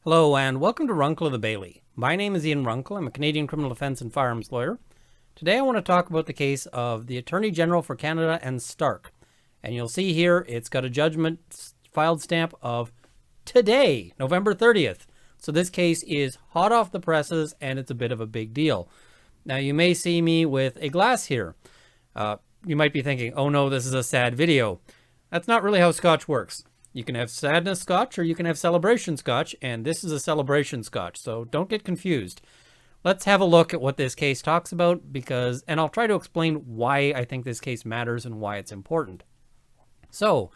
Hello and welcome to Runkle of the Bailey. My name is Ian Runkle. I'm a Canadian criminal defense and firearms lawyer. Today I want to talk about the case of the Attorney General for Canada and Stark. And you'll see here it's got a judgment filed stamp of today, November 30th. So this case is hot off the presses and it's a bit of a big deal. Now you may see me with a glass here. You might be thinking, oh no, this is a sad video. That's not really how Scotch works. You can have sadness Scotch or you can have celebration Scotch, and this is a celebration Scotch, so don't get confused. Let's have a look at what this case talks about, and I'll try to explain why I think this case matters and why it's important. So,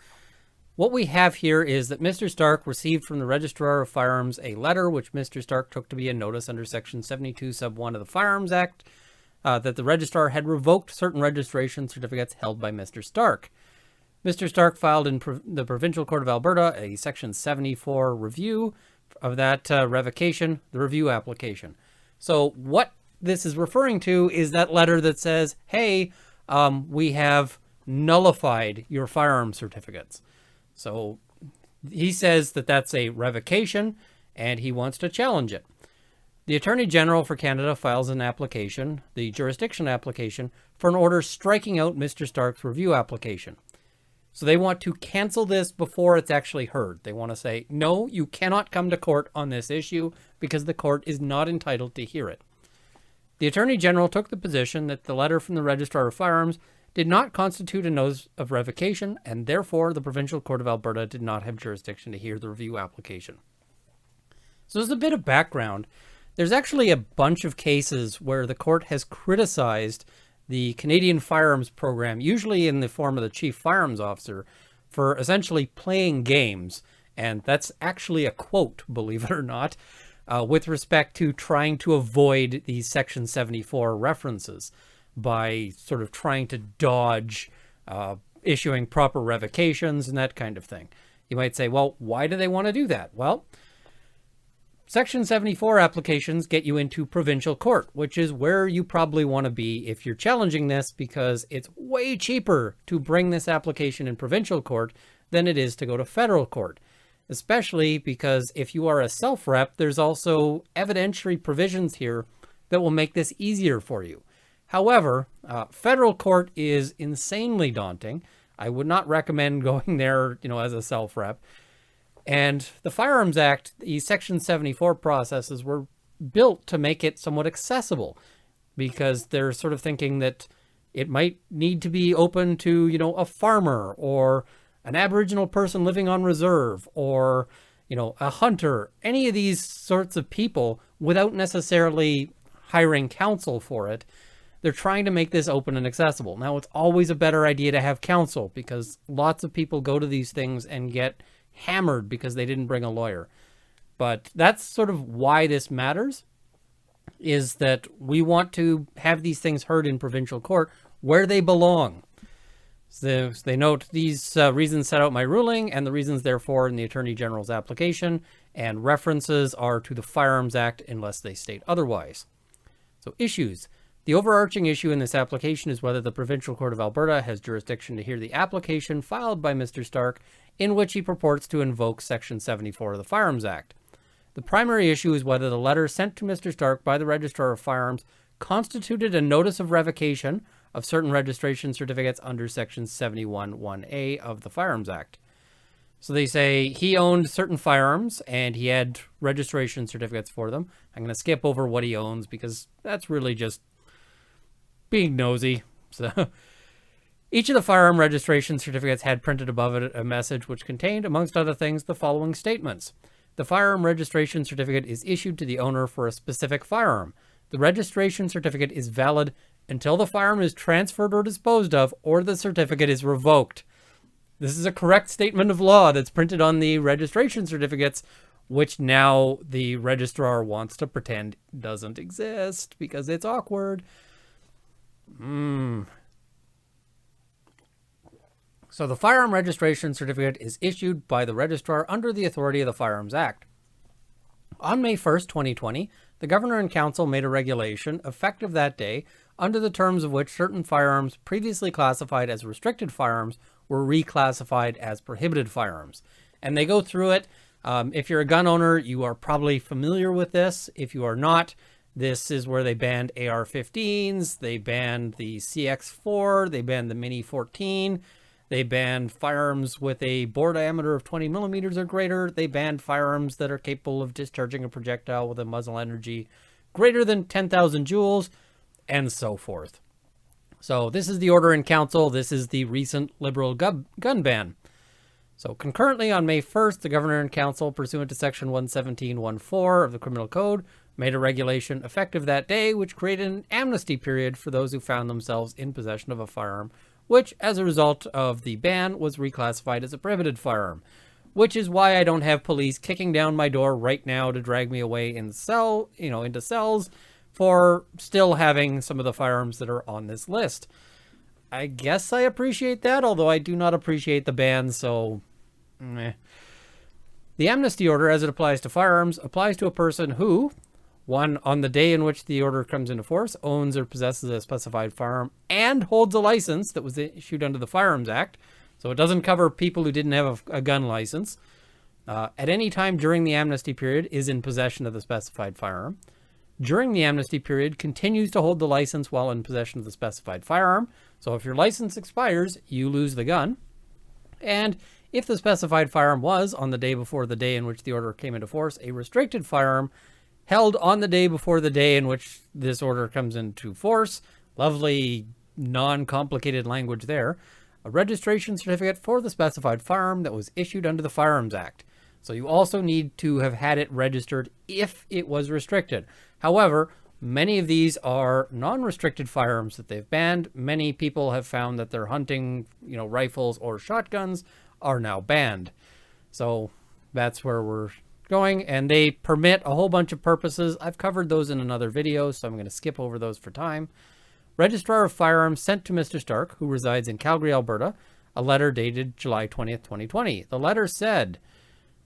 what we have here is that Mr. Stark received from the Registrar of Firearms a letter which Mr. Stark took to be a notice under Section 72 Sub 1 of the Firearms Act that the Registrar had revoked certain registration certificates held by Mr. Stark. Mr. Stark filed in the Provincial Court of Alberta a Section 74 review of that revocation, the review application. So what this is referring to is that letter that says, hey, we have nullified your firearm certificates. So he says that that's a revocation and he wants to challenge it. The Attorney General for Canada files an application, the jurisdiction application, for an order striking out Mr. Stark's review application. So they want to cancel this before it's actually heard. They want to say, no, you cannot come to court on this issue because the court is not entitled to hear it. The Attorney General took the position that the letter from the Registrar of Firearms did not constitute a notice of revocation, and therefore the Provincial Court of Alberta did not have jurisdiction to hear the review application. So as a bit of background, there's actually a bunch of cases where the court has criticized the Canadian firearms program, usually in the form of the chief firearms officer, for essentially playing games. And that's actually a quote, believe it or not, with respect to trying to avoid these Section 74 references by sort of trying to dodge issuing proper revocations and that kind of thing. You might say, well, why do they want to do that? Well, Section 74 applications get you into provincial court, which is where you probably want to be if you're challenging this, because it's way cheaper to bring this application in provincial court than it is to go to federal court, especially because if you are a self-rep, there's also evidentiary provisions here that will make this easier for you. However, federal court is insanely daunting. I would not recommend going there, as a self-rep. And the Firearms Act, the Section 74 processes were built to make it somewhat accessible, because they're sort of thinking that it might need to be open to, a farmer or an Aboriginal person living on reserve or, a hunter, any of these sorts of people without necessarily hiring counsel for it. They're trying to make this open and accessible. Now, it's always a better idea to have counsel because lots of people go to these things and get hammered because they didn't bring a lawyer. But that's sort of why this matters, is that we want to have these things heard in provincial court where they belong. So they note these reasons set out my ruling and the reasons therefore in the Attorney General's application, and references are to the Firearms Act unless they state otherwise. So issues. The overarching issue in this application is whether the Provincial Court of Alberta has jurisdiction to hear the application filed by Mr. Stark in which he purports to invoke Section 74 of the Firearms Act. The primary issue is whether the letter sent to Mr. Stark by the Registrar of Firearms constituted a notice of revocation of certain registration certificates under Section 71(1)(a) of the Firearms Act. So they say he owned certain firearms and he had registration certificates for them. I'm going to skip over what he owns because that's really just being nosy. So each of the firearm registration certificates had printed above it a message which contained, amongst other things, the following statements. The firearm registration certificate is issued to the owner for a specific firearm. The registration certificate is valid until the firearm is transferred or disposed of, or the certificate is revoked. This is a correct statement of law that's printed on the registration certificates, which now the registrar wants to pretend doesn't exist because it's awkward. So the firearm registration certificate is issued by the registrar under the authority of the Firearms Act. On May 1st, 2020, the Governor and Council made a regulation effective that day under the terms of which certain firearms previously classified as restricted firearms were reclassified as prohibited firearms. And they go through it. If you're a gun owner, you are probably familiar with this. If you are not, this is where they banned AR-15s, they banned the CX-4, they banned the Mini 14, they banned firearms with a bore diameter of 20 millimeters or greater, they banned firearms that are capable of discharging a projectile with a muzzle energy greater than 10,000 joules, and so forth. So this is the order in council. This is the recent liberal gun ban. So concurrently on May 1st, the Governor and Council, pursuant to Section 117.14 of the Criminal Code, made a regulation effective that day, which created an amnesty period for those who found themselves in possession of a firearm, which, as a result of the ban, was reclassified as a prohibited firearm. Which is why I don't have police kicking down my door right now to drag me away in into cells for still having some of the firearms that are on this list. I guess I appreciate that, although I do not appreciate the ban, so meh. The amnesty order, as it applies to firearms, applies to a person who, one, on the day in which the order comes into force, owns or possesses a specified firearm and holds a license that was issued under the Firearms Act. So it doesn't cover people who didn't have a gun license. At any time during the amnesty period is in possession of the specified firearm. During the amnesty period, continues to hold the license while in possession of the specified firearm. So if your license expires, you lose the gun. And if the specified firearm was, on the day before the day in which the order came into force, a restricted firearm held on the day before the day in which this order comes into force, lovely non-complicated language there, a registration certificate for the specified firearm that was issued under the Firearms Act. So you also need to have had it registered if it was restricted. However, many of these are non-restricted firearms that they've banned. Many people have found that their hunting, rifles or shotguns are now banned. So that's where we're going, and they permit a whole bunch of purposes. I've covered those in another video, so I'm going to skip over those for time. Registrar of Firearms sent to Mr. Stark, who resides in Calgary, Alberta, a letter dated July 20th, 2020. The letter said,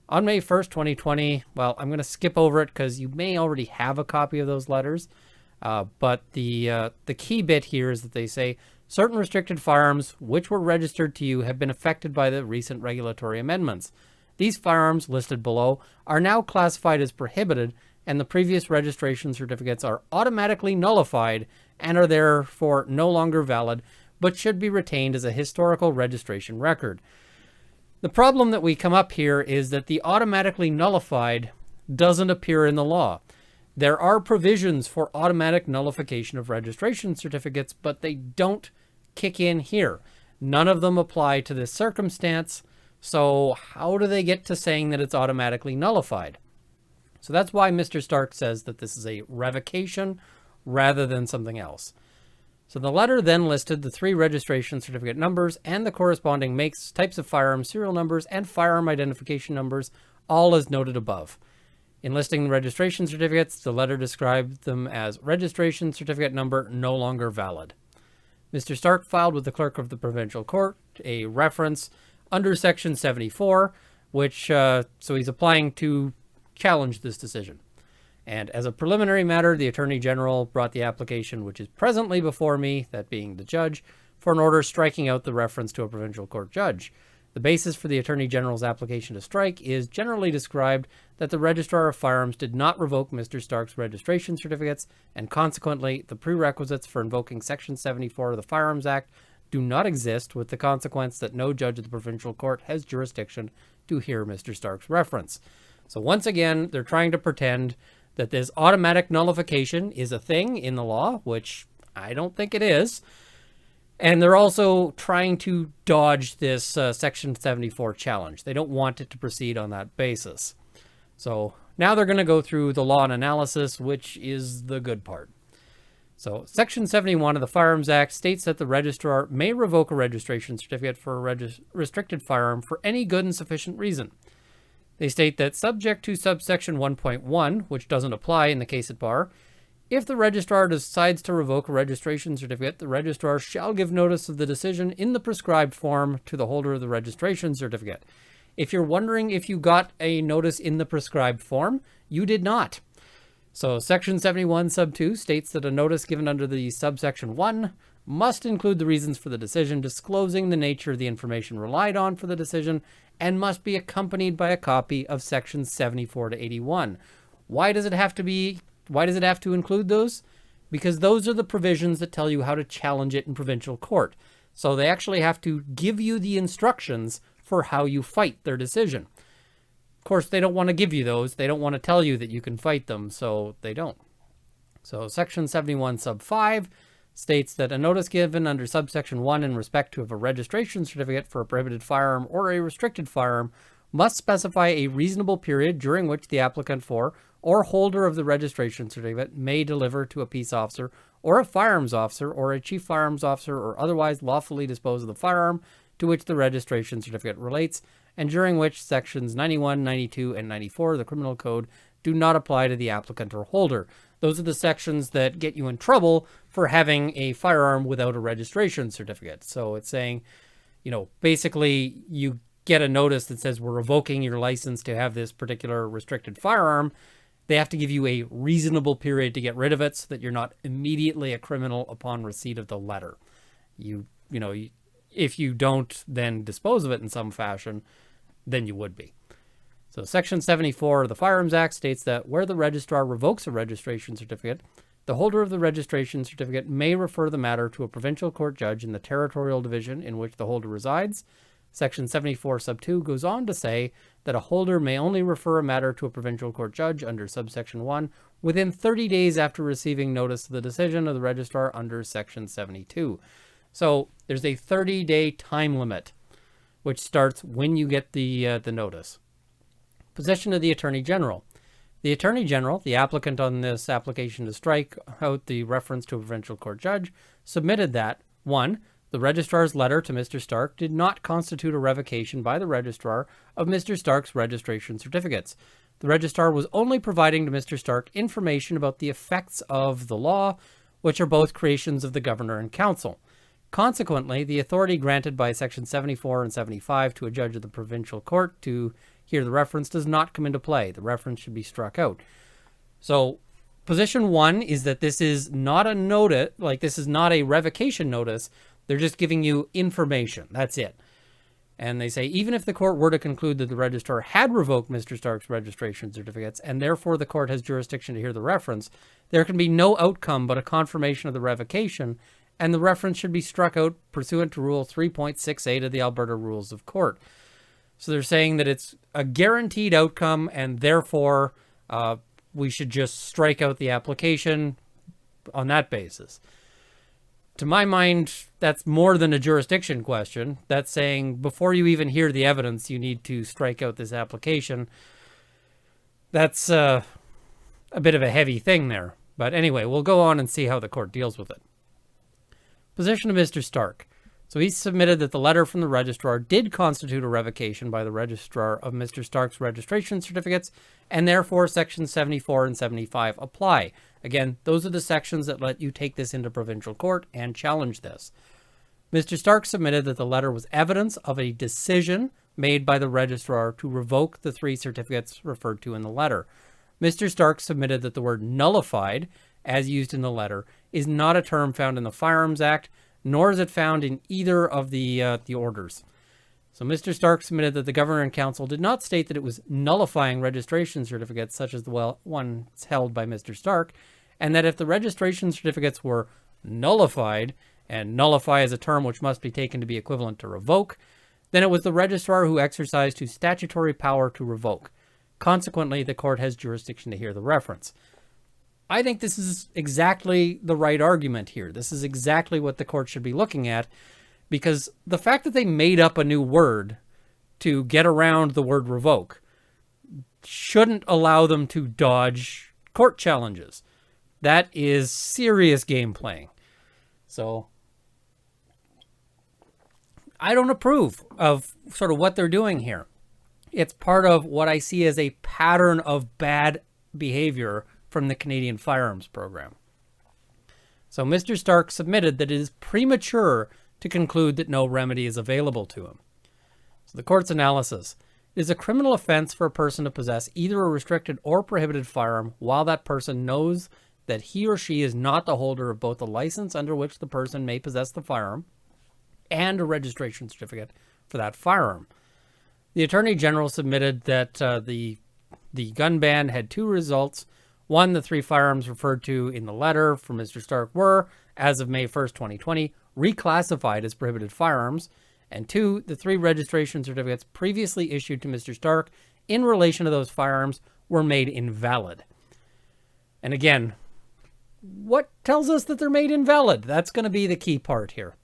on May 1st, 2020, well, I'm going to skip over it because you may already have a copy of those letters, but the key bit here is that they say, certain restricted firearms which were registered to you have been affected by the recent regulatory amendments. These firearms listed below are now classified as prohibited, and the previous registration certificates are automatically nullified and are therefore no longer valid, but should be retained as a historical registration record. The problem that we come up here is that the automatically nullified doesn't appear in the law. There are provisions for automatic nullification of registration certificates, but they don't kick in here. None of them apply to this circumstance. So how do they get to saying that it's automatically nullified? So that's why Mr. Stark says that this is a revocation rather than something else. So the letter then listed the 3 registration certificate numbers and the corresponding makes, types of firearms, serial numbers, and firearm identification numbers, all as noted above. In listing the registration certificates, the letter described them as registration certificate number no longer valid. Mr. Stark filed with the clerk of the provincial court a reference under Section 74, which, so he's applying to challenge this decision. And as a preliminary matter, the Attorney General brought the application, which is presently before me, that being the judge, for an order striking out the reference to a provincial court judge. The basis for the Attorney General's application to strike is generally described that the Registrar of Firearms did not revoke Mr. Stark's registration certificates, and consequently, the prerequisites for invoking Section 74 of the Firearms Act do not exist, with the consequence that no judge of the provincial court has jurisdiction to hear Mr. Stark's reference. So once again, they're trying to pretend that this automatic nullification is a thing in the law, which I don't think it is. And they're also trying to dodge this Section 74 challenge. They don't want it to proceed on that basis. So now they're going to go through the law and analysis, which is the good part. So Section 71 of the Firearms Act states that the registrar may revoke a registration certificate for a restricted firearm for any good and sufficient reason. They state that subject to subsection 1.1, which doesn't apply in the case at bar, if the registrar decides to revoke a registration certificate, the registrar shall give notice of the decision in the prescribed form to the holder of the registration certificate. If you're wondering if you got a notice in the prescribed form, you did not. So Section 71 sub 2 states that a notice given under the subsection 1 must include the reasons for the decision, disclosing the nature of the information relied on for the decision, and must be accompanied by a copy of sections 74 to 81. Why does it have to include those? Because those are the provisions that tell you how to challenge it in provincial court. So they actually have to give you the instructions for how you fight their decision. Of course, they don't want to give you those. They don't want to tell you that you can fight them, so they don't. So section 71 sub 5 states that a notice given under subsection 1 in respect to a registration certificate for a prohibited firearm or a restricted firearm must specify a reasonable period during which the applicant for or holder of the registration certificate may deliver to a peace officer or a firearms officer or a chief firearms officer or otherwise lawfully dispose of the firearm to which the registration certificate relates, and during which sections 91, 92, and 94 of the Criminal Code do not apply to the applicant or holder. Those are the sections that get you in trouble for having a firearm without a registration certificate. So it's saying, basically you get a notice that says we're revoking your license to have this particular restricted firearm. They have to give you a reasonable period to get rid of it so that you're not immediately a criminal upon receipt of the letter. If you don't then dispose of it in some fashion, then you would be. So section 74 of the Firearms Act states that where the registrar revokes a registration certificate, the holder of the registration certificate may refer the matter to a provincial court judge in the territorial division in which the holder resides. Section 74 sub 2 goes on to say that a holder may only refer a matter to a provincial court judge under subsection 1 within 30 days after receiving notice of the decision of the registrar under section 72. So there's a 30-day time limit, which starts when you get the notice. Position of the Attorney General. The Attorney General, the applicant on this application to strike out the reference to a provincial court judge, submitted that 1. The registrar's letter to Mr. Stark did not constitute a revocation by the registrar of Mr. Stark's registration certificates. The registrar was only providing to Mr. Stark information about the effects of the law, which are both creations of the governor and council. Consequently, the authority granted by Section 74 and 75 to a judge of the provincial court to hear the reference does not come into play. The reference should be struck out. So position 1 is that this is not a notice, this is not a revocation notice. They're just giving you information. That's it. And they say, even if the court were to conclude that the registrar had revoked Mr. Stark's registration certificates, and therefore the court has jurisdiction to hear the reference, there can be no outcome but a confirmation of the revocation, and the reference should be struck out pursuant to Rule 3.68 of the Alberta Rules of Court. So they're saying that it's a guaranteed outcome, and therefore we should just strike out the application on that basis. To my mind, that's more than a jurisdiction question. That's saying before you even hear the evidence, you need to strike out this application. That's a bit of a heavy thing there. But anyway, we'll go on and see how the court deals with it. Position of Mr. Stark. So he submitted that the letter from the registrar did constitute a revocation by the registrar of Mr. Stark's registration certificates, and therefore sections 74 and 75 apply. Again, those are the sections that let you take this into provincial court and challenge this. Mr. Stark submitted that the letter was evidence of a decision made by the registrar to revoke the 3 certificates referred to in the letter. Mr. Stark submitted that the word nullified, as used in the letter, is not a term found in the Firearms Act, nor is it found in either of the orders. So Mr. Stark submitted that the governor and council did not state that it was nullifying registration certificates such as the ones held by Mr. Stark, and that if the registration certificates were nullified, and nullify is a term which must be taken to be equivalent to revoke, then it was the registrar who exercised his statutory power to revoke. Consequently, the court has jurisdiction to hear the reference. I think this is exactly the right argument here. This is exactly what the court should be looking at, because the fact that they made up a new word to get around the word revoke shouldn't allow them to dodge court challenges. That is serious game playing. So I don't approve of sort of what they're doing here. It's part of what I see as a pattern of bad behavior from the Canadian Firearms Program. So Mr. Stark submitted that it is premature to conclude that no remedy is available to him. So the court's analysis: it is a criminal offense for a person to possess either a restricted or prohibited firearm while that person knows that he or she is not the holder of both the license under which the person may possess the firearm and a registration certificate for that firearm. The Attorney General submitted that the gun ban had two results. One, the three firearms referred to in the letter from Mr. Stark were, as of May 1st, 2020, reclassified as prohibited firearms. And two, the three registration certificates previously issued to Mr. Stark in relation to those firearms were made invalid. And again, what tells us that they're made invalid? That's going to be the key part here.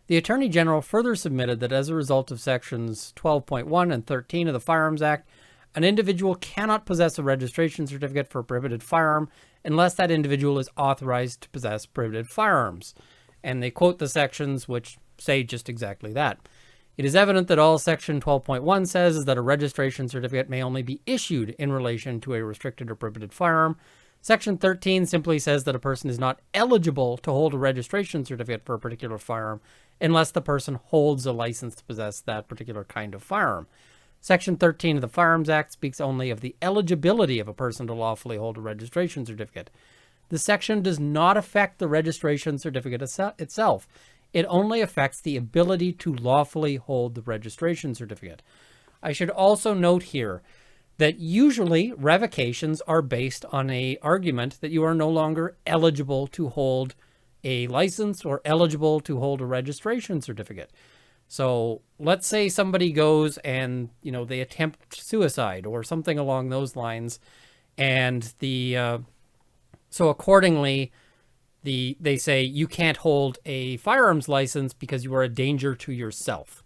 The Attorney General further submitted that as a result of sections 12.1 and 13 of the Firearms Act, an individual cannot possess a registration certificate for a prohibited firearm unless that individual is authorized to possess prohibited firearms. And they quote the sections which say just exactly that. It is evident that all section 12.1 says is that a registration certificate may only be issued in relation to a restricted or prohibited firearm. Section 13 simply says that a person is not eligible to hold a registration certificate for a particular firearm unless the person holds a license to possess that particular kind of firearm. Section 13 of the Firearms Act speaks only of the eligibility of a person to lawfully hold a registration certificate. The section does not affect the registration certificate itself. It only affects the ability to lawfully hold the registration certificate. I should also note here that usually revocations are based on an argument that you are no longer eligible to hold a license or eligible to hold a registration certificate. So let's say somebody goes and, they attempt suicide or something along those lines. And so accordingly, they say you can't hold a firearms license because you are a danger to yourself.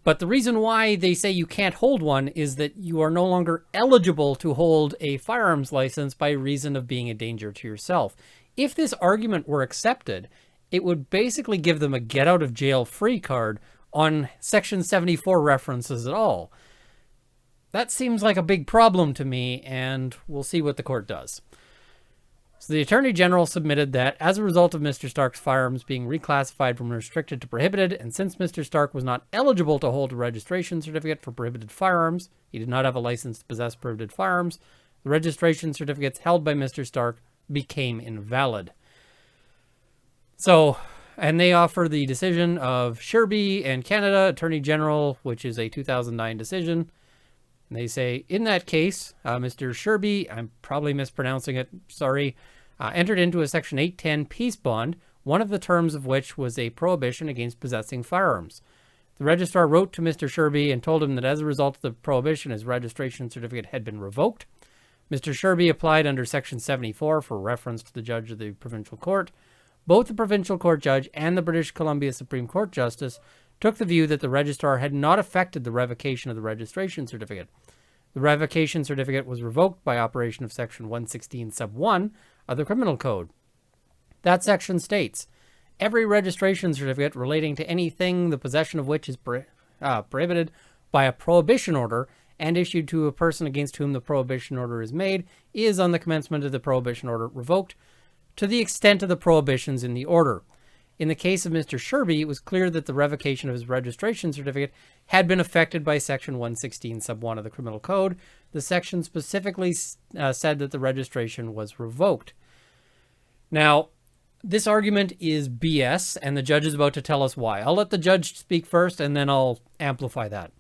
But the reason why they say you can't hold one is that you are no longer eligible to hold a firearms license by reason of being a danger to yourself. If this argument were accepted, it would basically give them a get out of jail free card on Section 74 references at all. That seems like a big problem to me, and we'll see what the court does. So the Attorney General submitted that as a result of Mr. Stark's firearms being reclassified from restricted to prohibited, and since Mr. Stark was not eligible to hold a registration certificate for prohibited firearms, he did not have a license to possess prohibited firearms, the registration certificates held by Mr. Stark became invalid. So, and they offer the decision of Sherby and Canada Attorney General, which is a 2009 decision. And they say, in that case, Mr. Sherby, I'm probably mispronouncing it, sorry, entered into a Section 810 peace bond, one of the terms of which was a prohibition against possessing firearms. The registrar wrote to Mr. Sherby and told him that as a result of the prohibition, his registration certificate had been revoked. Mr. Sherby applied under Section 74 for reference to the judge of the provincial court. Both the provincial court judge and the British Columbia Supreme Court justice took the view that the registrar had not affected the revocation of the registration certificate. The revocation certificate was revoked by operation of Section 116 sub 1 of the Criminal Code. That section states, every registration certificate relating to anything the possession of which is prohibited by a prohibition order and issued to a person against whom the prohibition order is made is on the commencement of the prohibition order revoked to the extent of the prohibitions in the order. In the case of Mr. Sherby, it was clear that the revocation of his registration certificate had been affected by Section 116 sub 1 of the Criminal Code. The section specifically said that the registration was revoked. Now, this argument is BS, and the judge is about to tell us why. I'll let the judge speak first, and then I'll amplify that.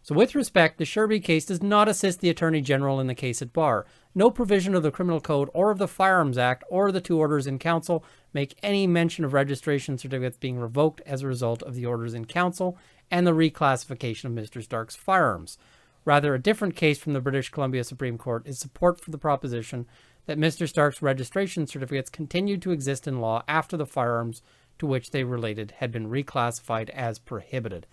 So with respect, the Sherby case does not assist the Attorney General in the case at bar. No provision of the Criminal Code or of the Firearms Act or the two orders in council make any mention of registration certificates being revoked as a result of the orders in council and the reclassification of Mr. Stark's firearms. Rather, a different case from the British Columbia Supreme Court is support for the proposition that Mr. Stark's registration certificates continued to exist in law after the firearms to which they related had been reclassified as prohibited.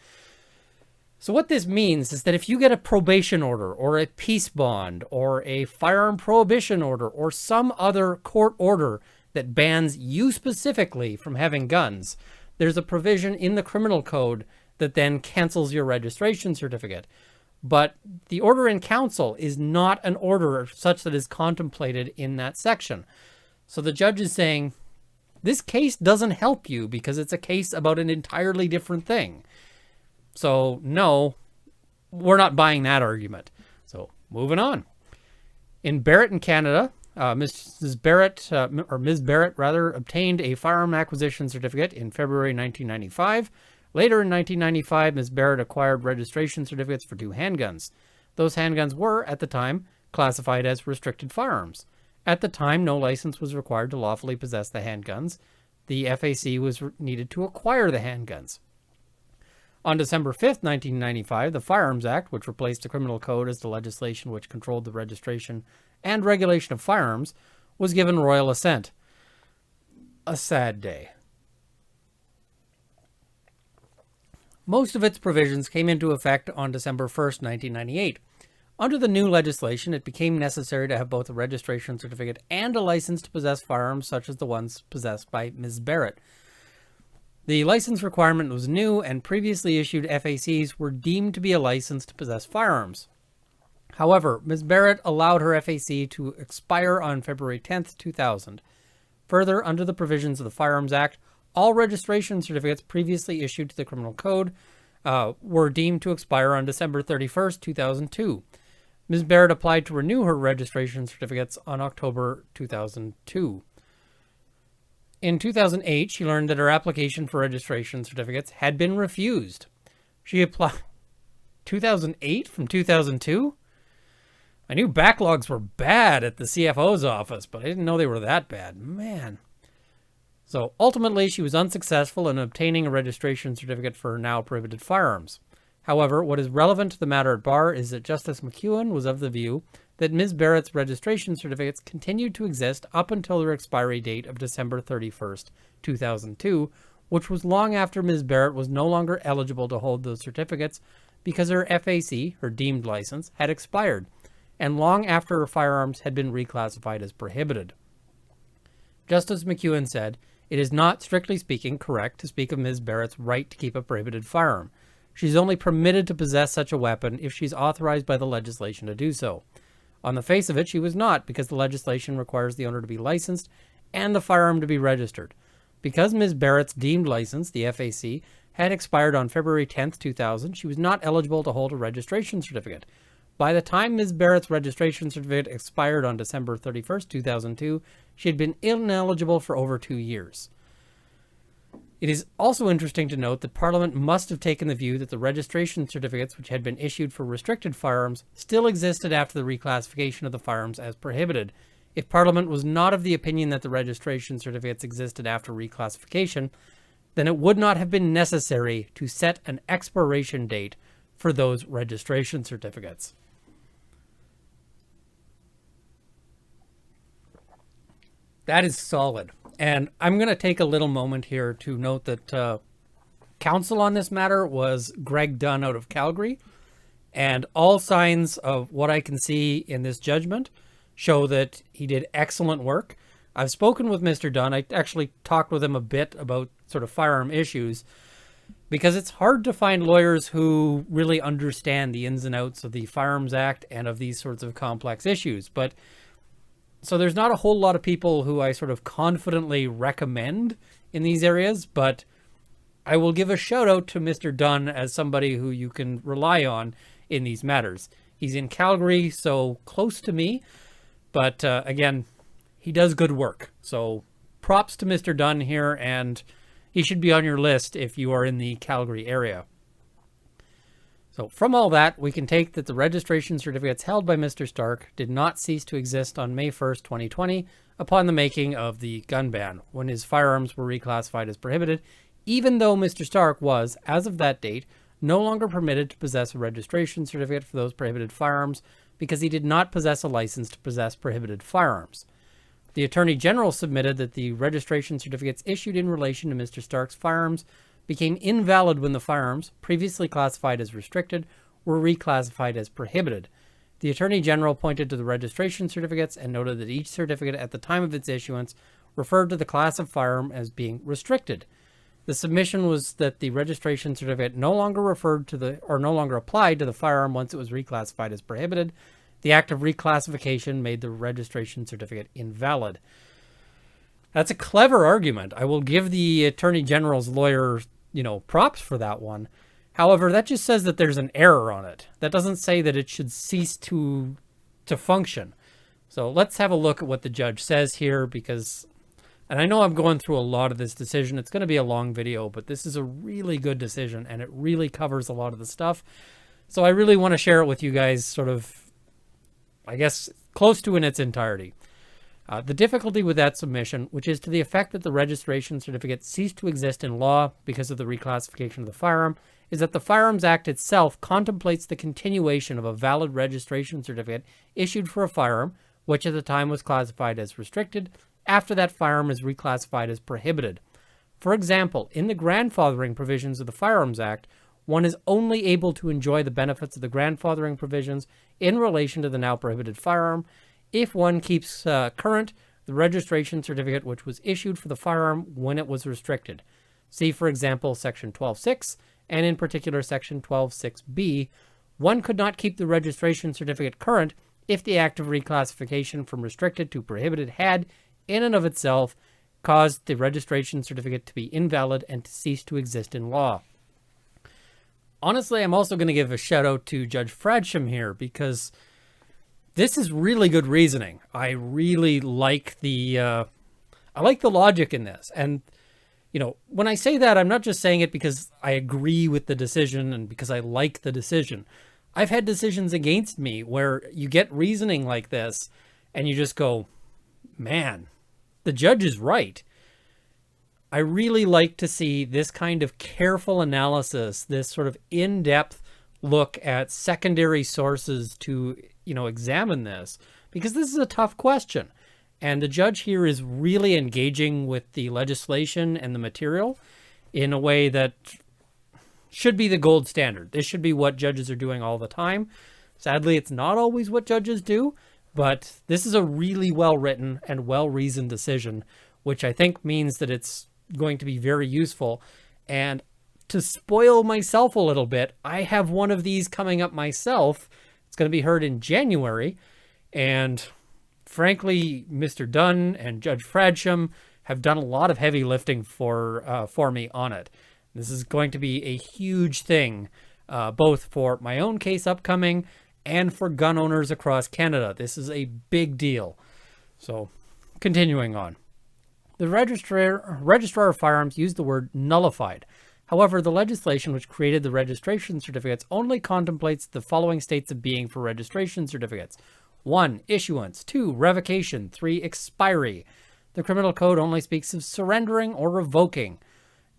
So what this means is that if you get a probation order or a peace bond or a firearm prohibition order or some other court order that bans you specifically from having guns, there's a provision in the Criminal Code that then cancels your registration certificate. But the order in council is not an order such that is contemplated in that section. So the judge is saying, this case doesn't help you because it's a case about an entirely different thing. So no, we're not buying that argument. So moving on. In Barrett in Canada, Mrs. Barrett, or Ms. Barrett rather, obtained a firearm acquisition certificate in February 1995. Later in 1995, Ms. Barrett acquired registration certificates for 2 handguns. Those handguns were, at the time, classified as restricted firearms. At the time, no license was required to lawfully possess the handguns. The FAC was needed to acquire the handguns. On December 5th, 1995, the Firearms Act, which replaced the Criminal Code as the legislation which controlled the registration and regulation of firearms, was given royal assent. A sad day. Most of its provisions came into effect on December 1st, 1998. Under the new legislation, it became necessary to have both a registration certificate and a license to possess firearms such as the ones possessed by Ms. Barrett. The license requirement was new, and previously issued FACs were deemed to be a license to possess firearms. However, Ms. Barrett allowed her FAC to expire on February 10, 2000. Further, under the provisions of the Firearms Act, all registration certificates previously issued to the Criminal Code were deemed to expire on December 31, 2002. Ms. Barrett applied to renew her registration certificates on October 2002. In 2008, she learned that her application for registration certificates had been refused. She applied 2008 from 2002? I knew backlogs were bad at the CFO's office, but I didn't know they were that bad. Man. So ultimately, she was unsuccessful in obtaining a registration certificate for her now prohibited firearms. However, what is relevant to the matter at bar is that Justice McEwen was of the view that Ms. Barrett's registration certificates continued to exist up until their expiry date of December 31st, 2002, which was long after Ms. Barrett was no longer eligible to hold those certificates because her FAC, her deemed license, had expired, and long after her firearms had been reclassified as prohibited. Justice McEwen said, "It is not, strictly speaking, correct to speak of Ms. Barrett's right to keep a prohibited firearm. She's only permitted to possess such a weapon if she's authorized by the legislation to do so. On the face of it, she was not, because the legislation requires the owner to be licensed and the firearm to be registered. Because Ms. Barrett's deemed license, the FAC, had expired on February 10, 2000, she was not eligible to hold a registration certificate. By the time Ms. Barrett's registration certificate expired on December 31, 2002, she had been ineligible for over 2 years." It is also interesting to note that Parliament must have taken the view that the registration certificates which had been issued for restricted firearms still existed after the reclassification of the firearms as prohibited. If Parliament was not of the opinion that the registration certificates existed after reclassification, then it would not have been necessary to set an expiration date for those registration certificates. That is solid. And I'm going to take a little moment here to note that counsel on this matter was Greg Dunn out of Calgary. And all signs of what I can see in this judgment show that he did excellent work. I've spoken with Mr. Dunn. I actually talked with him a bit about sort of firearm issues, because it's hard to find lawyers who really understand the ins and outs of the Firearms Act and of these sorts of complex issues. But so there's not a whole lot of people who I sort of confidently recommend in these areas, but I will give a shout out to Mr. Dunn as somebody who you can rely on in these matters. He's in Calgary, so close to me, but again, he does good work. So props to Mr. Dunn here, and he should be on your list if you are in the Calgary area. So from all that, we can take that the registration certificates held by Mr. Stark did not cease to exist on May 1st, 2020, upon the making of the gun ban, when his firearms were reclassified as prohibited, even though Mr. Stark was, as of that date, no longer permitted to possess a registration certificate for those prohibited firearms because he did not possess a license to possess prohibited firearms. The Attorney General submitted that the registration certificates issued in relation to Mr. Stark's firearms became invalid when the firearms, previously classified as restricted, were reclassified as prohibited. The Attorney General pointed to the registration certificates and noted that each certificate at the time of its issuance referred to the class of firearm as being restricted. The submission was that the registration certificate no longer referred to the, or no longer applied to the firearm once it was reclassified as prohibited. The act of reclassification made the registration certificate invalid. That's a clever argument. I will give the Attorney General's lawyer, props for that one. However, that just says that there's an error on it. That doesn't say that it should cease to function. So let's have a look at what the judge says here, because, and I know I'm going through a lot of this decision. It's going to be a long video, but this is a really good decision and it really covers a lot of the stuff. So I really want to share it with you guys sort of, I guess, close to in its entirety. The difficulty with that submission, which is to the effect that the registration certificate ceased to exist in law because of the reclassification of the firearm, is that the Firearms Act itself contemplates the continuation of a valid registration certificate issued for a firearm, which at the time was classified as restricted, after that firearm is reclassified as prohibited. For example, in the grandfathering provisions of the Firearms Act, one is only able to enjoy the benefits of the grandfathering provisions in relation to the now prohibited firearm if one keeps current the registration certificate which was issued for the firearm when it was restricted. See, for example, Section 12.6, and in particular Section 12.6b. One could not keep the registration certificate current if the act of reclassification from restricted to prohibited had, in and of itself, caused the registration certificate to be invalid and to cease to exist in law. Honestly, I'm also going to give a shout out to Judge Fradsham here, because this is really good reasoning. I really like the logic in this. And, you know, when I say that, I'm not just saying it because I agree with the decision and because I like the decision. I've had decisions against me where you get reasoning like this and you just go, man, the judge is right. I really like to see this kind of careful analysis, this sort of in-depth look at secondary sources to, you know, examine this, because this is a tough question. And the judge here is really engaging with the legislation and the material in a way that should be the gold standard. This should be what judges are doing all the time. Sadly, it's not always what judges do, but this is a really well-written and well-reasoned decision, which I think means that it's going to be very useful. And to spoil myself a little bit, I have one of these coming up myself. It's going to be heard in January, and frankly, Mr. Dunn and Judge Fradsham have done a lot of heavy lifting for me on it. This is going to be a huge thing, both for my own case upcoming and for gun owners across Canada. This is a big deal. So, continuing on. The Registrar of Firearms used the word nullified. However, the legislation which created the registration certificates only contemplates the following states of being for registration certificates. 1. Issuance. 2. Revocation. 3. Expiry. The Criminal Code only speaks of surrendering or revoking.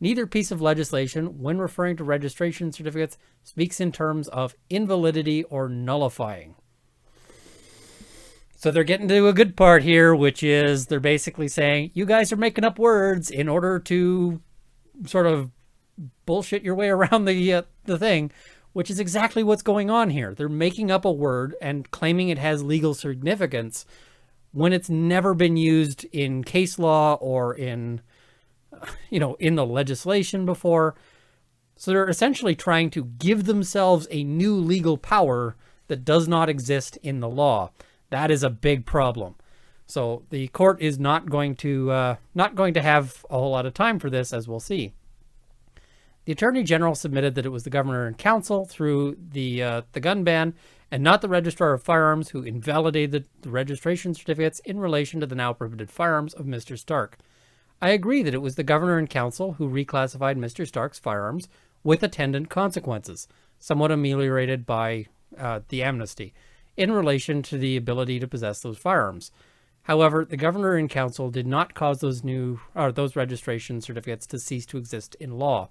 Neither piece of legislation, when referring to registration certificates, speaks in terms of invalidity or nullifying. So they're getting to a good part here, which is they're basically saying, you guys are making up words in order to sort of bullshit your way around the thing, which is exactly what's going on here. They're making up a word and claiming it has legal significance when it's never been used in case law or in, you know, in the legislation before. So they're essentially trying to give themselves a new legal power that does not exist in the law. That is a big problem. So the court is not going to have a whole lot of time for this, as we'll see. The Attorney General submitted that it was the Governor and Council through the gun ban and not the Registrar of Firearms who invalidated the registration certificates in relation to the now prohibited firearms of Mr. Stark. I agree that it was the Governor and Council who reclassified Mr. Stark's firearms with attendant consequences, somewhat ameliorated by the amnesty, in relation to the ability to possess those firearms. However, the Governor and Council did not cause those registration certificates to cease to exist in law.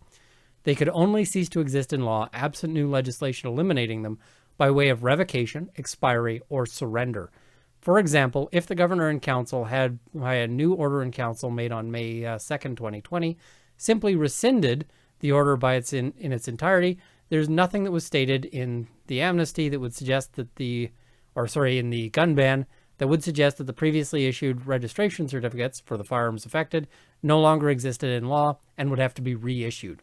They could only cease to exist in law absent new legislation eliminating them by way of revocation, expiry, or surrender. For example, if the Governor and Council had a new order in council made on May 2nd, 2020, simply rescinded the order in its entirety, there's nothing that was stated in the amnesty that would suggest that in the gun ban, that would suggest that the previously issued registration certificates for the firearms affected no longer existed in law and would have to be reissued.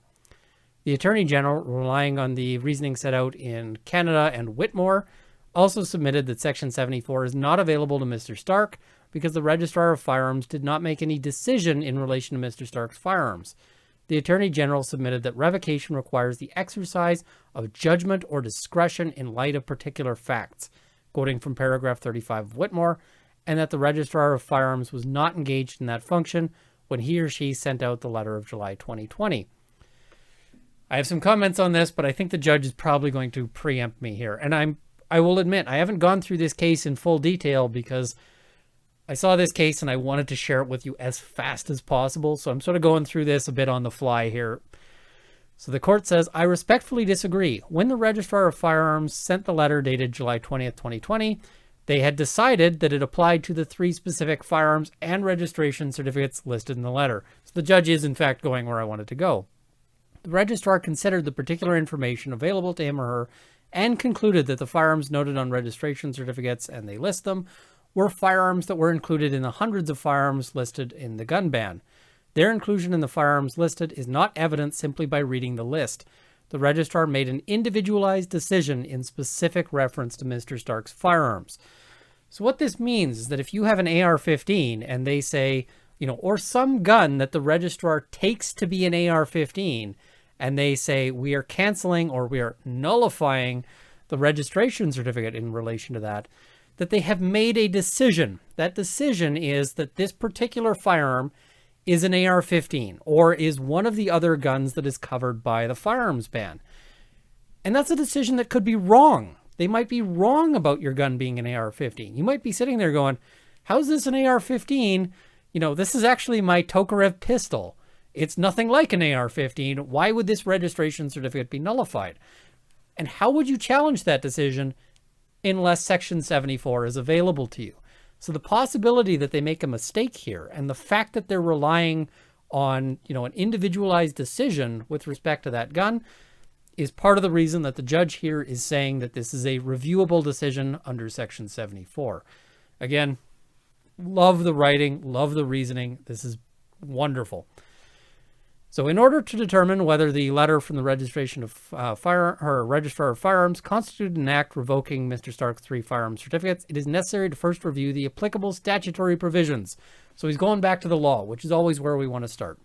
The Attorney General, relying on the reasoning set out in Canada and Whitmore, also submitted that Section 74 is not available to Mr. Stark because the Registrar of Firearms did not make any decision in relation to Mr. Stark's firearms. The Attorney General submitted that revocation requires the exercise of judgment or discretion in light of particular facts, quoting from paragraph 35 of Whitmore, and that the Registrar of Firearms was not engaged in that function when he or she sent out the letter of July 2020. I have some comments on this, but I think the judge is probably going to preempt me here. And I will admit, I haven't gone through this case in full detail because I saw this case and I wanted to share it with you as fast as possible. So I'm sort of going through this a bit on the fly here. So the court says, I respectfully disagree. When the Registrar of Firearms sent the letter dated July 20th, 2020, they had decided that it applied to the 3 specific firearms and registration certificates listed in the letter. So the judge is, in fact, going where I wanted to go. The registrar considered the particular information available to him or her and concluded that the firearms noted on registration certificates, and they list them, were firearms that were included in the hundreds of firearms listed in the gun ban. Their inclusion in the firearms listed is not evident simply by reading the list. The registrar made an individualized decision in specific reference to Mr. Stark's firearms. So what this means is that if you have an AR-15 and they say, or some gun that the registrar takes to be an AR-15, and they say we are canceling or we are nullifying the registration certificate in relation to that they have made a decision. That decision is that this particular firearm is an AR-15 or is one of the other guns that is covered by the firearms ban. And that's a decision that could be wrong. They might be wrong about your gun being an AR-15. You might be sitting there going, how's this an AR-15? This is actually my Tokarev pistol. It's nothing like an AR-15. Why would this registration certificate be nullified? And how would you challenge that decision unless Section 74 is available to you? So the possibility that they make a mistake here and the fact that they're relying on, an individualized decision with respect to that gun is part of the reason that the judge here is saying that this is a reviewable decision under Section 74. Again, love the writing, love the reasoning. This is wonderful. So in order to determine whether the letter from the registration of Registrar of Firearms constituted an act revoking Mr. Stark's 3 firearms certificates, it is necessary to first review the applicable statutory provisions. So he's going back to the law, which is always where we want to start.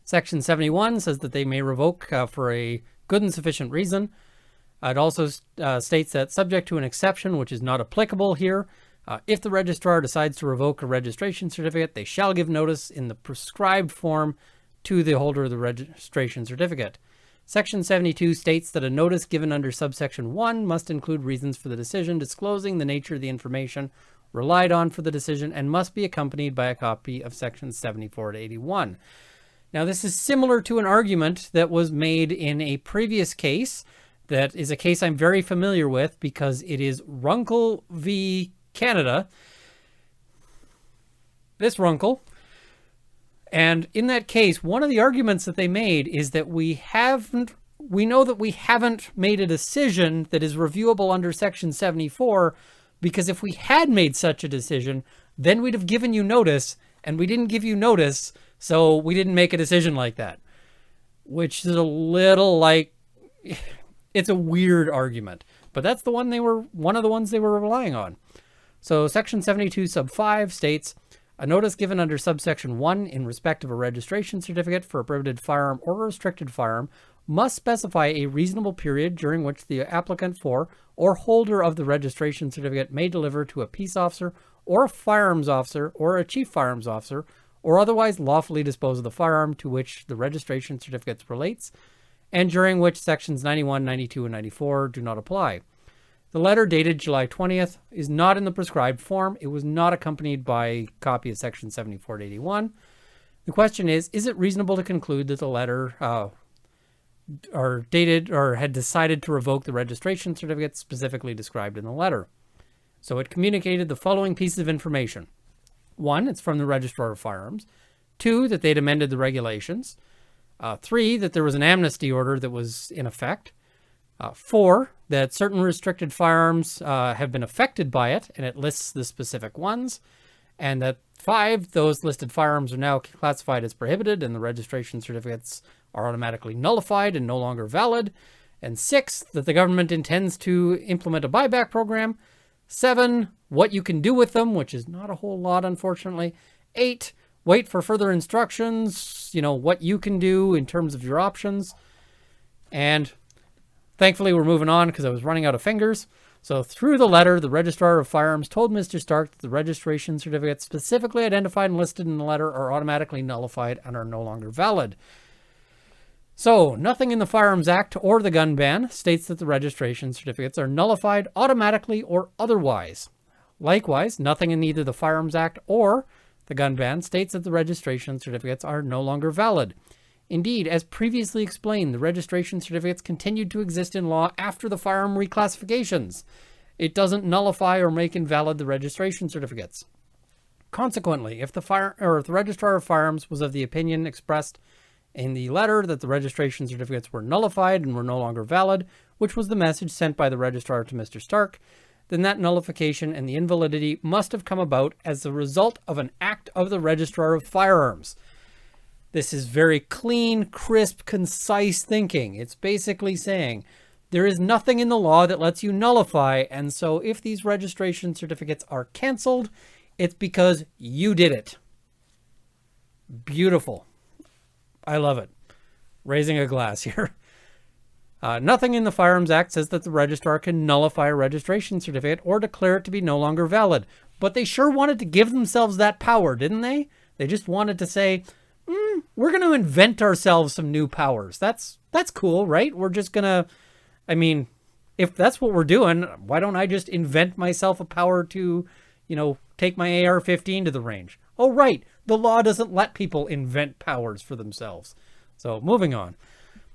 Section 71 says that they may revoke for a good and sufficient reason. It also states that subject to an exception, which is not applicable here, if the registrar decides to revoke a registration certificate, they shall give notice in the prescribed form to the holder of the registration certificate. Section 72 states that a notice given under subsection 1 must include reasons for the decision, disclosing the nature of the information relied on for the decision, and must be accompanied by a copy of sections 74 to 81. Now, this is similar to an argument that was made in a previous case that is a case I'm very familiar with because it is Runkle v. Canada. This Runkle. And in that case, one of the arguments that they made is that we know that we haven't made a decision that is reviewable under Section 74, because if we had made such a decision, then we'd have given you notice, and we didn't give you notice, so we didn't make a decision like that. Which is a little it's a weird argument, but that's one of the ones they were relying on. So Section 72 sub 5 states, a notice given under subsection 1 in respect of a registration certificate for a prohibited firearm or a restricted firearm must specify a reasonable period during which the applicant for or holder of the registration certificate may deliver to a peace officer or a firearms officer or a chief firearms officer or otherwise lawfully dispose of the firearm to which the registration certificate relates, and during which sections 91, 92, and 94 do not apply. The letter dated July 20th is not in the prescribed form. It was not accompanied by a copy of Section 74 to 81. The question is it reasonable to conclude that the letter dated or had decided to revoke the registration certificate specifically described in the letter? So it communicated the following pieces of information. 1, it's from the Registrar of Firearms. 2, that they'd amended the regulations. 3, that there was an amnesty order that was in effect. 4, that certain restricted firearms have been affected by it, and it lists the specific ones. And that 5, those listed firearms are now classified as prohibited, and the registration certificates are automatically nullified and no longer valid. And 6, that the government intends to implement a buyback program. 7, what you can do with them, which is not a whole lot, unfortunately. 8, wait for further instructions, what you can do in terms of your options. And thankfully, we're moving on because I was running out of fingers. So through the letter, the Registrar of Firearms told Mr. Stark that the registration certificates specifically identified and listed in the letter are automatically nullified and are no longer valid. So, nothing in the Firearms Act or the gun ban states that the registration certificates are nullified automatically or otherwise. Likewise, nothing in either the Firearms Act or the gun ban states that the registration certificates are no longer valid. Indeed, as previously explained, the registration certificates continued to exist in law after the firearm reclassifications. It doesn't nullify or make invalid the registration certificates. Consequently, if the Registrar of Firearms was of the opinion expressed in the letter that the registration certificates were nullified and were no longer valid, which was the message sent by the registrar to Mr. Stark, then that nullification and the invalidity must have come about as the result of an act of the Registrar of Firearms. This is very clean, crisp, concise thinking. It's basically saying there is nothing in the law that lets you nullify, and so if these registration certificates are canceled, it's because you did it. Beautiful. I love it. Raising a glass here. Nothing in the Firearms Act says that the registrar can nullify a registration certificate or declare it to be no longer valid. But they sure wanted to give themselves that power, didn't they? They just wanted to say, we're going to invent ourselves some new powers. That's cool, right? We're just going to, I mean, if that's what we're doing, why don't I just invent myself a power to, take my AR-15 to the range? Oh, right. The law doesn't let people invent powers for themselves. So moving on.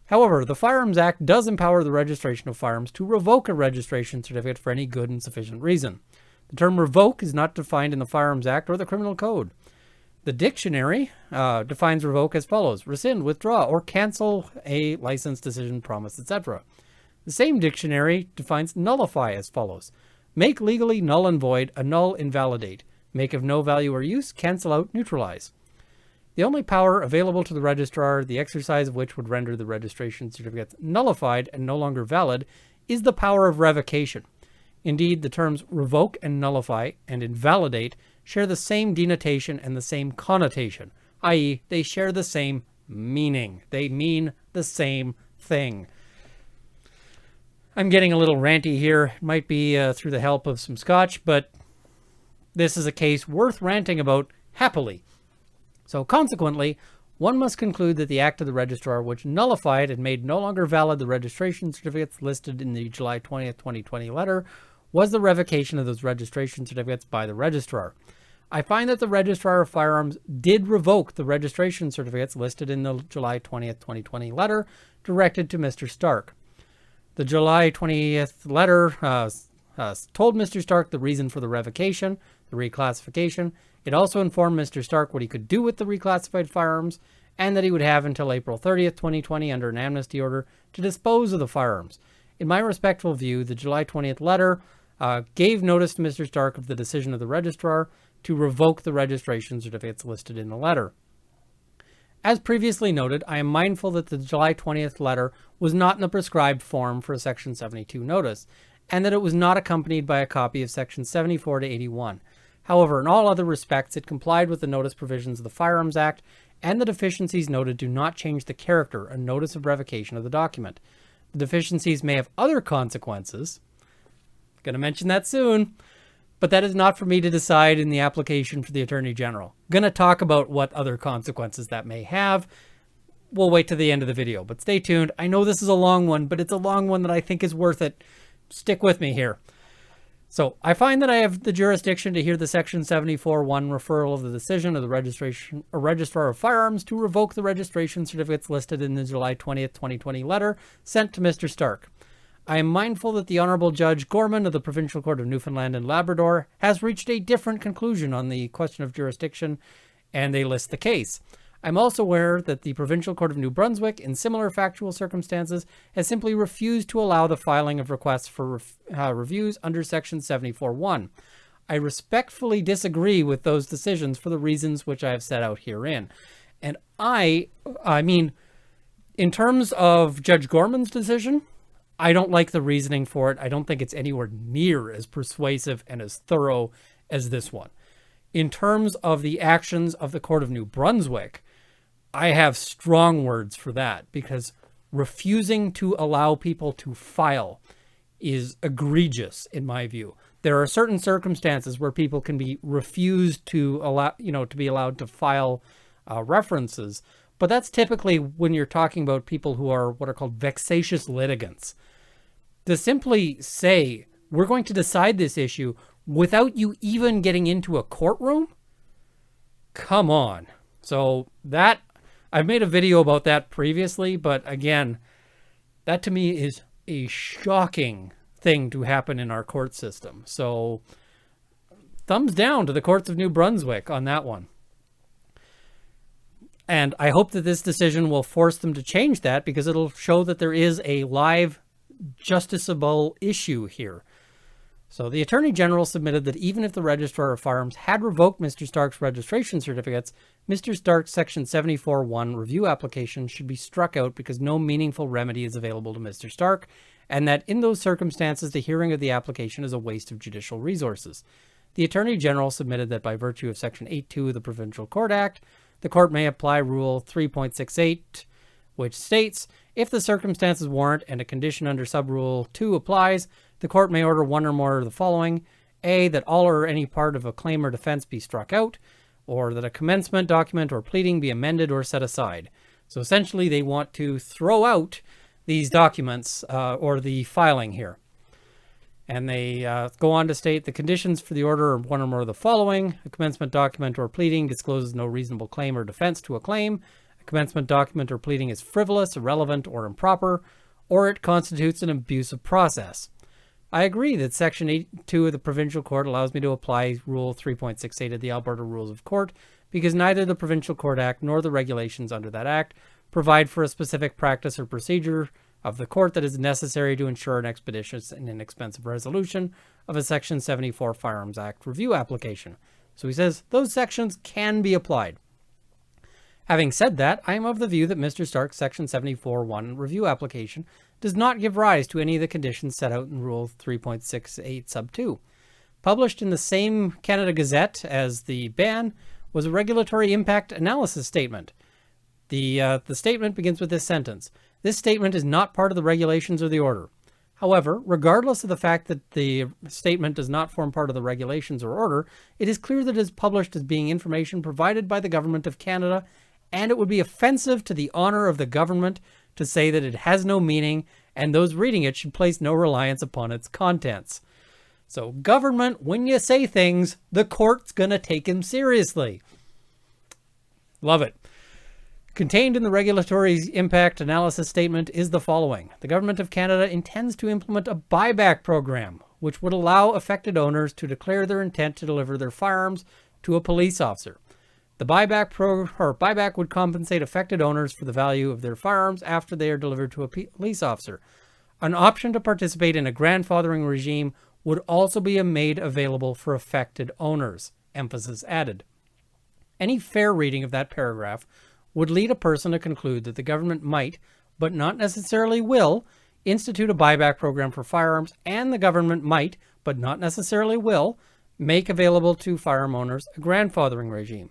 However, the Firearms Act does empower the registration of firearms to revoke a registration certificate for any good and sufficient reason. The term revoke is not defined in the Firearms Act or the Criminal Code. The dictionary defines revoke as follows: rescind, withdraw, or cancel a license, decision, promise, etc. The same dictionary defines nullify as follows: make legally null and void, annul, invalidate, make of no value or use, cancel out, neutralize. The only power available to the registrar, the exercise of which would render the registration certificates nullified and no longer valid, is the power of revocation. Indeed, the terms revoke and nullify and invalidate share the same denotation and the same connotation, i.e., they share the same meaning. They mean the same thing. I'm getting a little ranty here. It might be through the help of some scotch, but this is a case worth ranting about happily. So consequently, one must conclude that the act of the registrar which nullified and made no longer valid the registration certificates listed in the July 20th, 2020 letter was the revocation of those registration certificates by the registrar. I find that the Registrar of Firearms did revoke the registration certificates listed in the July 20th, 2020 letter directed to Mr. Stark. The July 20th letter told Mr. Stark the reason for the revocation, the reclassification. It also informed Mr. Stark what he could do with the reclassified firearms, and that he would have until April 30th, 2020 under an amnesty order to dispose of the firearms. In my respectful view, the July 20th letter gave notice to Mr. Stark of the decision of the registrar to revoke the registration certificates listed in the letter. As previously noted, I am mindful that the July 20th letter was not in the prescribed form for a Section 72 notice, and that it was not accompanied by a copy of Section 74 to 81. However, in all other respects, it complied with the notice provisions of the Firearms Act, and the deficiencies noted do not change the character and notice of revocation of the document. The deficiencies may have other consequences. I'm going to mention that soon, but that is not for me to decide in the application for the Attorney General. I'm going to talk about what other consequences that may have. We'll wait to the end of the video, but stay tuned. I know this is a long one, but it's a long one that I think is worth it. Stick with me here. So I find that I have the jurisdiction to hear the Section 74(1) referral of the decision of the Registrar of Firearms to revoke the registration certificates listed in the July 20th, 2020 letter sent to Mr. Stark. I am mindful that the Honorable Judge Gorman of the Provincial Court of Newfoundland and Labrador has reached a different conclusion on the question of jurisdiction, and they list the case. I'm also aware that the Provincial Court of New Brunswick, in similar factual circumstances, has simply refused to allow the filing of requests for reviews under Section 74(1). I respectfully disagree with those decisions for the reasons which I have set out herein. And I mean, in terms of Judge Gorman's decision, I don't like the reasoning for it. I don't think it's anywhere near as persuasive and as thorough as this one. In terms of the actions of the Court of New Brunswick, I have strong words for that, because refusing to allow people to file is egregious in my view. There are certain circumstances where people can be refused to allow, to be allowed to file references, but that's typically when you're talking about people who are what are called vexatious litigants. To simply say, we're going to decide this issue without you even getting into a courtroom? Come on. So that, I've made a video about that previously, but again, that to me is a shocking thing to happen in our court system. So thumbs down to the courts of New Brunswick on that one. And I hope that this decision will force them to change that, because it'll show that there is a live justiciable issue here. So the Attorney General submitted that even if the Registrar of Firearms had revoked Mr. Stark's registration certificates, Mr. Stark's Section 74.1 review application should be struck out because no meaningful remedy is available to Mr. Stark, and that in those circumstances, the hearing of the application is a waste of judicial resources. The Attorney General submitted that by virtue of Section 8.2 of the Provincial Court Act, the court may apply Rule 3.68, which states, if the circumstances warrant and a condition under Subrule 2 applies, the court may order one or more of the following: A, that all or any part of a claim or defense be struck out, or that a commencement document or pleading be amended or set aside. So essentially, they want to throw out these documents or the filing here. And they go on to state the conditions for the order are one or more of the following: a commencement document or pleading discloses no reasonable claim or defense to a claim, a commencement document or pleading is frivolous, irrelevant, or improper, or it constitutes an abuse of process. I agree that Section 8.2 of the Provincial Court allows me to apply Rule 3.68 of the Alberta Rules of Court, because neither the Provincial Court Act nor the regulations under that act provide for a specific practice or procedure of the court that is necessary to ensure an expeditious and inexpensive resolution of a Section 74 Firearms Act review application. So he says those sections can be applied. Having said that, I am of the view that Mr. Stark's Section 74.1 review application does not give rise to any of the conditions set out in Rule 3.68 sub 2. Published in the same Canada Gazette as the ban was a regulatory impact analysis statement. The statement begins with this sentence: this statement is not part of the regulations or the order. However, regardless of the fact that the statement does not form part of the regulations or order, it is clear that it is published as being information provided by the Government of Canada, and it would be offensive to the honor of the government to say that it has no meaning, and those reading it should place no reliance upon its contents. So government, when you say things, the court's going to take them seriously. Love it. Contained in the regulatory impact analysis statement is the following: the Government of Canada intends to implement a buyback program, which would allow affected owners to declare their intent to deliver their firearms to a police officer. The buyback would compensate affected owners for the value of their firearms after they are delivered to a police officer. An option to participate in a grandfathering regime would also be made available for affected owners. Emphasis added. Any fair reading of that paragraph would lead a person to conclude that the government might, but not necessarily will, institute a buyback program for firearms, and the government might, but not necessarily will, make available to firearm owners a grandfathering regime.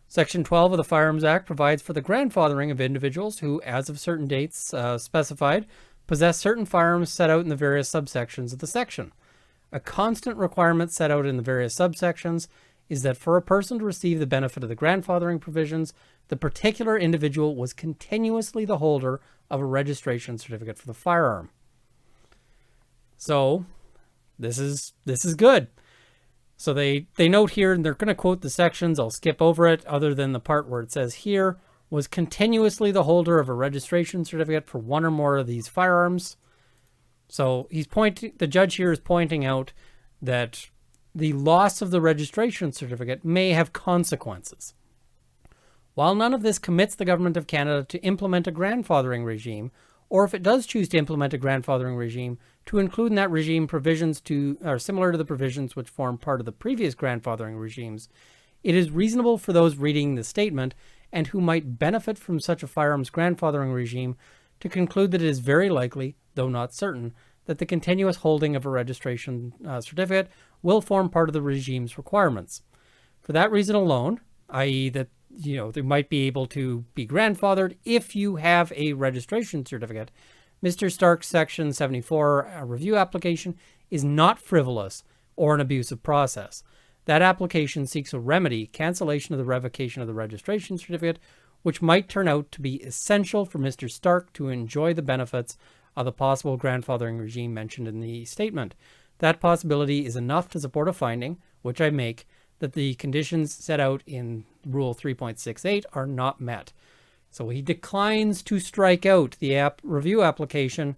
Section 12 of the Firearms Act provides for the grandfathering of individuals who, as of certain dates specified, possess certain firearms set out in the various subsections of the section. A constant requirement set out in the various subsections is that for a person to receive the benefit of the grandfathering provisions, the particular individual was continuously the holder of a registration certificate for the firearm. So this is good. So they note here, and they're going to quote the sections. I'll skip over it, other than the part where it says here, was continuously the holder of a registration certificate for one or more of these firearms. So the judge here is pointing out that the loss of the registration certificate may have consequences. While none of this commits the Government of Canada to implement a grandfathering regime, or if it does choose to implement a grandfathering regime, to include in that regime provisions similar to the provisions which form part of the previous grandfathering regimes, it is reasonable for those reading the statement and who might benefit from such a firearms grandfathering regime to conclude that it is very likely, though not certain, that the continuous holding of a registration certificate will form part of the regime's requirements. For that reason alone, i.e. that they might be able to be grandfathered if you have a registration certificate, Mr. Stark's Section 74 review application is not frivolous or an abusive process. That application seeks a remedy, cancellation of the revocation of the registration certificate, which might turn out to be essential for Mr. Stark to enjoy the benefits of the possible grandfathering regime mentioned in the statement. That possibility is enough to support a finding, which I make, that the conditions set out in Rule 3.68 are not met. So he declines to strike out the review application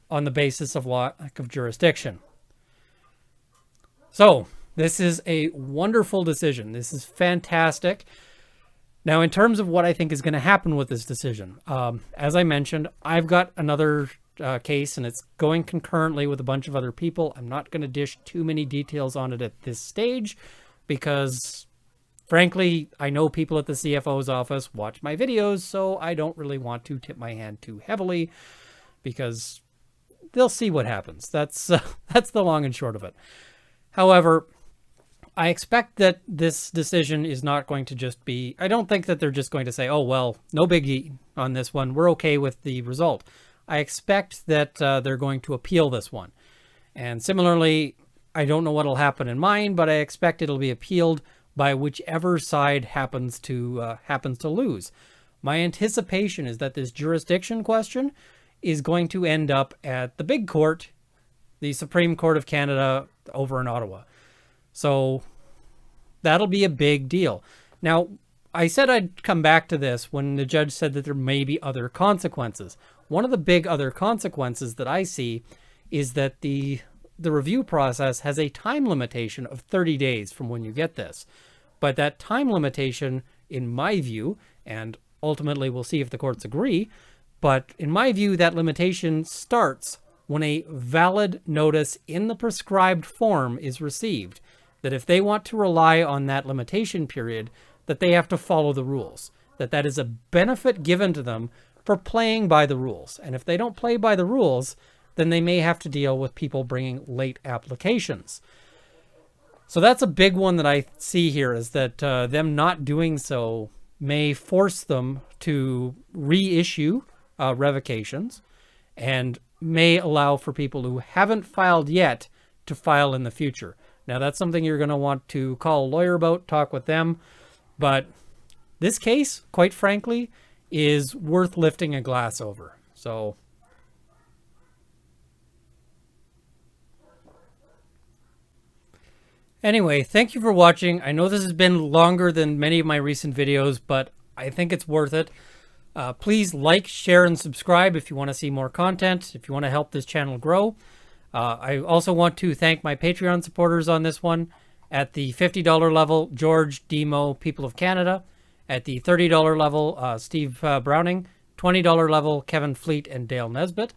on the basis of lack of jurisdiction. So this is a wonderful decision. This is fantastic. Now, in terms of what I think is going to happen with this decision, as I mentioned, I've got another case, and it's going concurrently with a bunch of other people. I'm not going to dish too many details on it at this stage because, frankly, I know people at the CFO's office watch my videos, so I don't really want to tip my hand too heavily because they'll see what happens. That's the long and short of it. However, I expect that this decision is not going to just be, I don't think that they're just going to say, oh, well, no biggie on this one. We're okay with the result. I expect that they're going to appeal this one. And similarly, I don't know what will happen in mine, but I expect it'll be appealed by whichever side happens to lose. My anticipation is that this jurisdiction question is going to end up at the big court, the Supreme Court of Canada over in Ottawa. So that'll be a big deal. Now, I said I'd come back to this when the judge said that there may be other consequences. One of the big other consequences that I see is that the review process has a time limitation of 30 days from when you get this. But that time limitation, in my view, and ultimately we'll see if the courts agree, but in my view, that limitation starts when a valid notice in the prescribed form is received. That if they want to rely on that limitation period, that they have to follow the rules. That is a benefit given to them for playing by the rules. And if they don't play by the rules, then they may have to deal with people bringing late applications. So that's a big one that I see here, is that them not doing so may force them to reissue revocations and may allow for people who haven't filed yet to file in the future. Now, that's something you're going to want to call a lawyer about, talk with them. But this case, quite frankly, is worth lifting a glass over. So anyway, thank you for watching. I know this has been longer than many of my recent videos, but I think it's worth it. Please like, share, and subscribe if you want to see more content, if you want to help this channel grow. I also want to thank my Patreon supporters on this one. At the $50 level, George, Demo, People of Canada. At the $30 level, Steve Browning. $20 level, Kevin Fleet and Dale Nesbitt.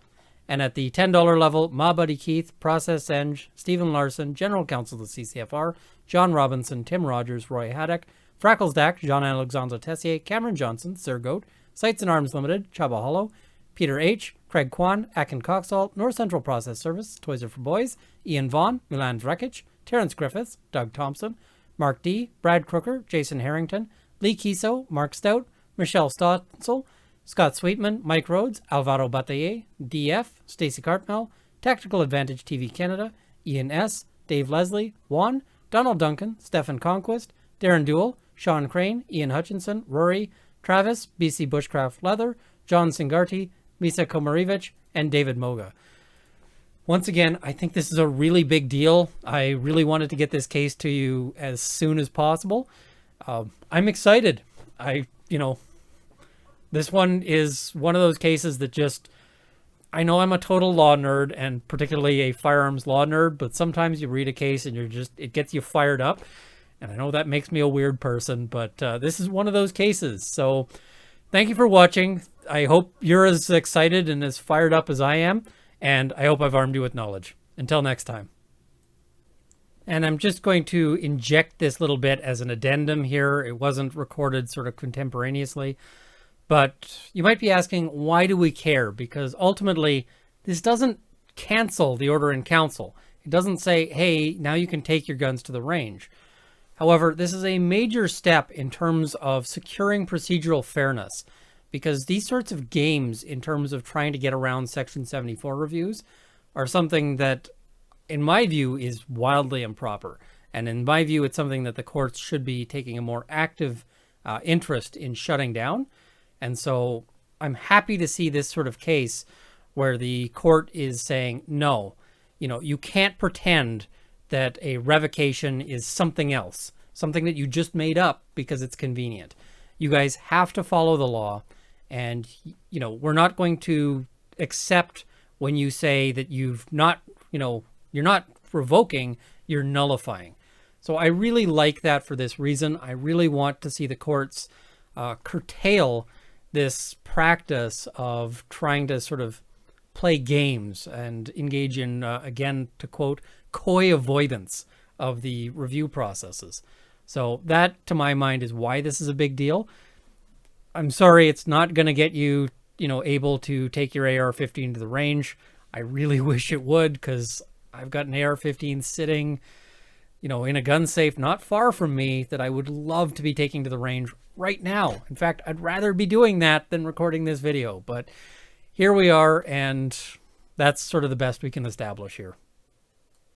And at the $10 level, Ma Buddy Keith, Process Eng, Stephen Larson, General Counsel of the CCFR, John Robinson, Tim Rogers, Roy Haddock, Freckles Dack, Jean-Alexandre Tessier, Cameron Johnson, Sir Goat, Sights and Arms Limited, Chaba Hollow, Peter H., Craig Kwan, Akin Coxall, North Central Process Service, Toys Are for Boys, Ian Vaughn, Milan Vrekic, Terrence Griffiths, Doug Thompson, Mark D., Brad Crooker, Jason Harrington, Lee Kiso, Mark Stout, Michelle Stotzel, Scott Sweetman, Mike Rhodes, Alvaro Bataille, DF, Stacey Cartmel, Tactical Advantage TV Canada, Ian S., Dave Leslie, Juan, Donald Duncan, Stefan Conquest, Darren Duell, Sean Crane, Ian Hutchinson, Rory, Travis, BC Bushcraft Leather, John Singarti, Misa Komarevich, and David Moga. Once again, I think this is a really big deal. I really wanted to get this case to you as soon as possible. I'm excited. This one is one of those cases that just, I know I'm a total law nerd and particularly a firearms law nerd, but sometimes you read a case and it gets you fired up. And I know that makes me a weird person, but this is one of those cases. So thank you for watching. I hope you're as excited and as fired up as I am. And I hope I've armed you with knowledge. Until next time. And I'm just going to inject this little bit as an addendum here. It wasn't recorded sort of contemporaneously. But you might be asking, why do we care? Because ultimately, this doesn't cancel the order in council. It doesn't say, hey, now you can take your guns to the range. However, this is a major step in terms of securing procedural fairness. because these sorts of games in terms of trying to get around Section 74 reviews are something that, in my view, is wildly improper. And in my view, it's something that the courts should be taking a more active interest in shutting down. And so I'm happy to see this sort of case where the court is saying, no, you can't pretend that a revocation is something else, something that you just made up because it's convenient. You guys have to follow the law. And, we're not going to accept when you say that you're not revoking, you're nullifying. So I really like that for this reason. I really want to see the courts curtail this practice of trying to sort of play games and engage in, again, to quote, coy avoidance of the review processes. So that, to my mind, is why this is a big deal. I'm sorry, it's not going to get you, able to take your AR-15 to the range. I really wish it would, because I've got an AR-15 sitting, in a gun safe not far from me that I would love to be taking to the range right now. In fact, I'd rather be doing that than recording this video. But here we are, and that's sort of the best we can establish here.